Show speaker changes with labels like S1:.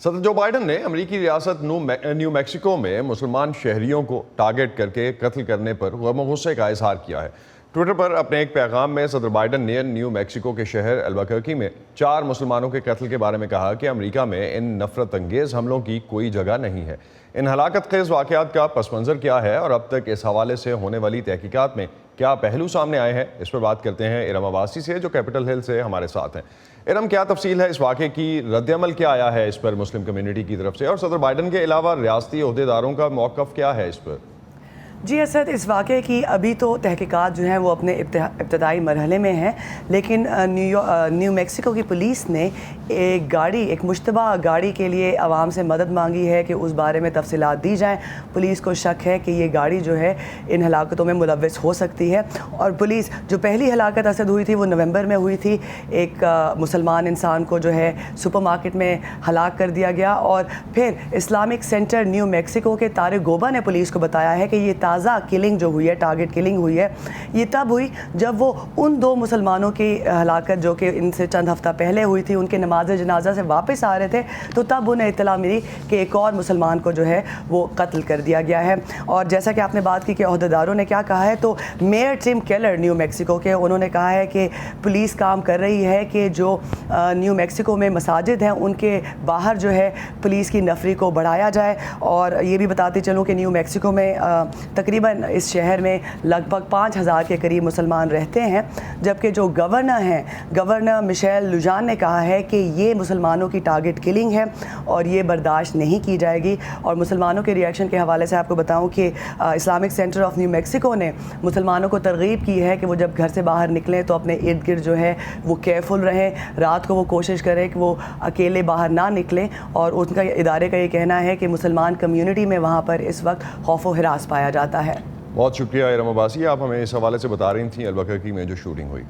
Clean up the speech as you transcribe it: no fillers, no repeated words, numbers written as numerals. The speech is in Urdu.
S1: صدر جو بائیڈن نے امریکی ریاست نیو میکسیکو میں مسلمان شہریوں کو ٹارگٹ کر کے قتل کرنے پر غم و غصے کا اظہار کیا ہے۔ ٹویٹر پر اپنے ایک پیغام میں صدر بائیڈن نے نیو میکسیکو کے شہر البکرکی میں 4 مسلمانوں کے قتل کے بارے میں کہا کہ امریکہ میں ان نفرت انگیز حملوں کی کوئی جگہ نہیں ہے۔ ان ہلاکت خیز واقعات کا پس منظر کیا ہے اور اب تک اس حوالے سے ہونے والی تحقیقات میں کیا پہلو سامنے آئے ہیں، اس پر بات کرتے ہیں ارم عباسی سے جو کیپٹل ہل سے ہمارے ساتھ ہیں۔ ارم، کیا تفصیل ہے اس واقعے کی؟ رد عمل کیا آیا ہے اس پر مسلم کمیونٹی کی طرف سے، اور صدر بائیڈن کے علاوہ ریاستی عہدیداروں کا موقف کیا ہے اس پر؟
S2: جی اسد، اس واقعے کی ابھی تو تحقیقات جو ہیں وہ اپنے ابتدائی مرحلے میں ہیں، لیکن نیو میکسیکو کی پولیس نے ایک مشتبہ گاڑی کے لیے عوام سے مدد مانگی ہے کہ اس بارے میں تفصیلات دی جائیں۔ پولیس کو شک ہے کہ یہ گاڑی جو ہے ان ہلاکتوں میں ملوث ہو سکتی ہے، اور پولیس جو پہلی ہلاکت اسد ہوئی تھی وہ نومبر میں ہوئی تھی۔ ایک مسلمان انسان کو جو ہے سپر مارکیٹ میں ہلاک کر دیا گیا، اور پھر اسلامک سینٹر نیو میکسیکو کے طارق گوبا نے پولیس کو بتایا ہے کہ یہ تازہ کلنگ جو ہوئی ہے، ٹارگٹ کلنگ ہوئی ہے، یہ تب ہوئی جب وہ ان 2 مسلمانوں کی ہلاکت جو کہ ان سے چند ہفتہ پہلے ہوئی تھی، ان کے نماز جنازہ سے واپس آ رہے تھے، تو تب انہیں اطلاع ملی کہ ایک اور مسلمان کو جو ہے وہ قتل کر دیا گیا ہے۔ اور جیسا کہ آپ نے بات کی کہ عہدیداروں نے کیا کہا ہے، تو میئر ٹم کیلر نیو میکسیکو کے، انہوں نے کہا ہے کہ پولیس کام کر رہی ہے کہ جو نیو میکسیکو میں مساجد ہیں ان کے باہر جو ہے پولیس کی نفری کو بڑھایا جائے۔ اور یہ بھی بتاتی چلوں کہ نیو میکسیکو میں تقریباً اس شہر میں لگ بھگ 5000 کے قریب مسلمان رہتے ہیں، جبکہ جو گورنر ہیں، گورنر مشیل لوجان نے کہا ہے کہ یہ مسلمانوں کی ٹارگٹ کلنگ ہے اور یہ برداشت نہیں کی جائے گی۔ اور مسلمانوں کے ریئیکشن کے حوالے سے آپ کو بتاؤں کہ Islamic centre of new Mexico نے مسلمانوں کو ترغیب کی ہے کہ وہ جب گھر سے باہر نکلیں تو اپنے ارد گرد جو ہے وہ کیئرفل رہیں، رات کو وہ کوشش کریں کہ وہ اکیلے باہر نہ نکلیں، اور ان کا ادارے کا یہ کہنا ہے کہ مسلمان کمیونٹی میں وہاں پر اس وقت خوف و ہراس پایا جاتا ہے۔
S1: بہت شکریہ ارم عباسی، آپ ہمیں اس حوالے سے بتا رہی تھیں البکرکی میں جو شوٹنگ ہوئی۔